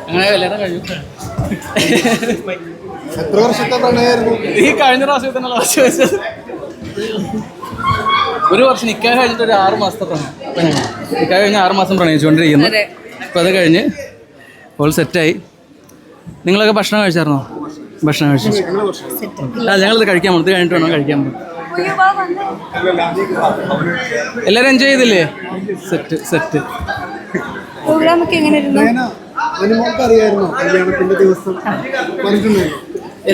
അങ്ങനെ കല്യാണം കഴിഞ്ഞു. എത്ര വർഷത്തെ പ്രണയമായിരുന്നു? ഈ കഴിഞ്ഞ പ്രാവശ്യം തന്നെ ലാസ്റ്റ് വെച്ചത്. ഒരു വർഷം നിൽക്കാൻ കഴിഞ്ഞിട്ട് ഒരു 6 മാസത്തെ പ്രണയം. നിൽക്കാൻ കഴിഞ്ഞ് 6 മാസം പ്രണയിച്ചുകൊണ്ടിരിക്കുന്നു. അപ്പോൾ അത് കഴിഞ്ഞ് അപ്പോൾ സെറ്റായി. നിങ്ങളൊക്കെ ഭക്ഷണം കഴിച്ചായിരുന്നോ? ഭക്ഷണം കഴിച്ചു. ഞങ്ങളത് കഴിക്കാൻ പോകും. ഇത് കഴിഞ്ഞിട്ട് വേണം കഴിക്കാൻ പോകും. എല്ലാവരും എൻജോയ് ചെയ്തില്ലേ? Set set. പ്രോഗ്രാമൊക്കെ എങ്ങനെയായിരുന്നു?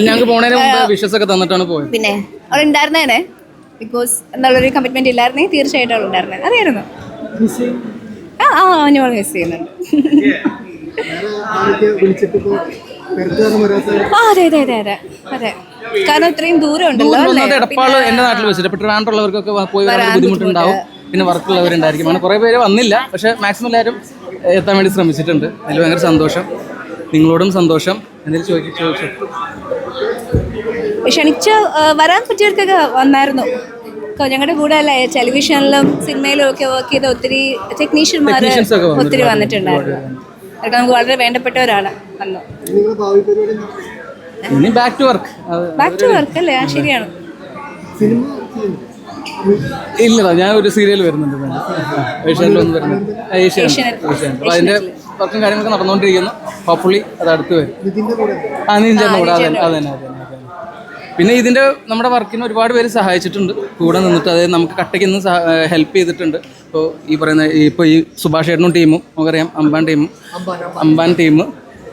ഞങ്ങൾക്ക് പോണതിന് മുമ്പ് വിഷസ് ഒക്കെ തന്നിട്ടാണ് പോയത്. പിന്നെ അവിടെ ഉണ്ടായിരുന്നേനെ ബിക്കോസ് എന്നുള്ളൊരു കമ്മിറ്റ്മെന്റ് ഇല്ലായിരുന്നേ തീർച്ചയായിട്ടും അവിടെ ഉണ്ടായിരുന്നേ. അറിയായിരുന്നു. ഞാൻ മിസ് ചെയ്യുന്നുണ്ട്. അതെ അതെ അതെ അതെ അതെ. കാരണം ഇത്രയും ദൂരം ഉണ്ടല്ലോ. എടപ്പാള് എന്റെ നാട്ടിൽ വെച്ചിട്ട് ഇപ്പൊ ട്രിവാൻഡ്രമുള്ളവർക്കൊക്കെ പോയി വരാൻ ബുദ്ധിമുട്ടുണ്ടാവും. പിന്നെ വർക്കുള്ളവരുണ്ടായിരിക്കും. അങ്ങനെ കുറേ പേര് വന്നില്ല. പക്ഷെ മാക്സിമം എല്ലാവരും എത്താൻ വേണ്ടി ശ്രമിച്ചിട്ടുണ്ട്. അതിൽ ഭയങ്കര സന്തോഷം. നിങ്ങളോടും സന്തോഷം. എന്തെങ്കിലും ചോദിച്ചു. ക്ഷണിച്ച് വരാൻ പറ്റിയവർക്കൊക്കെ വന്നായിരുന്നു. ഞങ്ങളുടെ കൂടെ അല്ലേ ടെലിവിഷനിലും സിനിമയിലും ഒക്കെ വർക്ക് ചെയ്ത ഒത്തിരി ടെക്നീഷ്യന്മാർ ഒത്തിരി വന്നിട്ടുണ്ടായിരുന്നു. അതൊക്കെ നമുക്ക് വളരെ വേണ്ടപ്പെട്ടവരാണ്. വന്നു back to work. Back to work അല്ലേ? ശരിയാണ്. ഇല്ല, ഞാൻ ഒരു സീരിയൽ വരുന്നുണ്ട്. ഏഷ്യാനെറ്റിലൊന്നും വരുന്നുണ്ട്. ഏഷ്യാനെറ്റ്. അപ്പോൾ അതിൻ്റെ വർക്കും കാര്യങ്ങളൊക്കെ നടന്നുകൊണ്ടിരിക്കുന്നു. ഹോപ്പ്ഫുള്ളി അത് അടുത്ത് വരും. നീഞ്ചേട്ടൻ്റെ കൂടെ. അതെ. പിന്നെ ഇതിൻ്റെ നമ്മുടെ വർക്കിന് ഒരുപാട് പേര് സഹായിച്ചിട്ടുണ്ട്. കൂടെ നിന്നിട്ട് അതായത് നമുക്ക് കട്ടയ്ക്ക് നിന്ന് ഹെൽപ്പ് ചെയ്തിട്ടുണ്ട്. ഇപ്പോൾ ഈ പറയുന്ന ഇപ്പോൾ ഈ സുഭാഷ് ചേട്ടനും ടീമും നമുക്കറിയാം. അമ്പാൻ ടീം.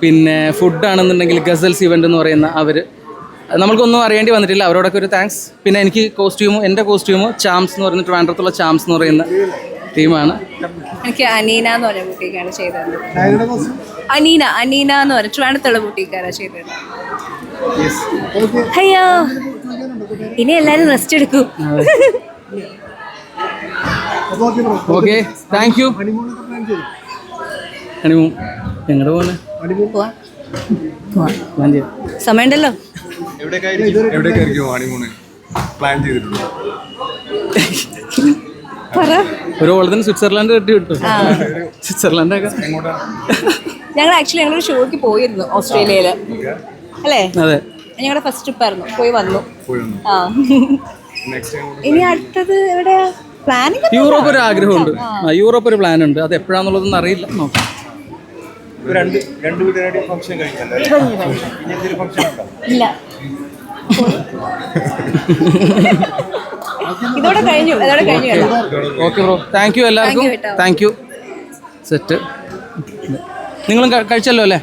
പിന്നെ ഫുഡാണെന്നുണ്ടെങ്കിൽ ഗസൽസ് ഇവൻ്റ് എന്ന് പറയുന്ന അവർ നമ്മൾക്കൊന്നും അറിയേണ്ടി വന്നിട്ടില്ല. അവരോടൊക്കെ ഒരു താങ്ക്സ്. പിന്നെ എനിക്ക് എൻ്റെ കോസ്റ്റ്യൂമ് ചാംസ് എന്ന് പറയുന്ന ട്രിവാൻഡ്രത്തുള്ള ചാംസ് എന്ന് പറയുന്ന ടീമാണ്. എനിക്ക് അനീന എന്ന് പറഞ്ഞ ബുട്ടിക്കാണ് ചെയ്തത്. അനീന എന്ന് പറഞ്ഞ ട്രിവാൻഡ്രത്തുള്ള ബുട്ടിക്കാരാണ് ചെയ്തത്. അയ്യോ, ഇനി എല്ലാരും റെസ്റ്റ് എടുക്കൂ. Okay, thank you. ഹണിമൂൺ എങ്ങോട്ട് പോലെ സമയമുണ്ടല്ലോ. ഒരു ഓളത്തിന് സ്വിറ്റ്സർലാൻഡ് കെട്ടി വിട്ടു. സ്വിറ്റ്സർലാൻഡൊക്കെ ഞങ്ങൾ ആക്ച്വലി ഞങ്ങളൊരു ഷോയ്ക്ക് പോയിരുന്നു ഓസ്ട്രേലിയയില് അല്ലേ? അതെ. ഞങ്ങളുടെ ഫസ്റ്റ് ട്രിപ്പായിരുന്നു. പോയി വന്നു. ഇനി അടുത്തത് എവിടെയാ? പ്ലാനിങ് യൂറോപ്പ് ഒരു ആഗ്രഹമുണ്ട്. യൂറോപ്പ് ഒരു പ്ലാൻ ഉണ്ട്. അത് എപ്പോഴാന്നുള്ളതൊന്നും അറിയില്ല. നോക്കാം. ഇല്ല, ഇതോടെ കഴിഞ്ഞു. ഓക്കെ ബ്രോ, താങ്ക് യു എല്ലാവർക്കും. Thank you. സെറ്റ്. നിങ്ങളും കഴിച്ചല്ലോ അല്ലേ?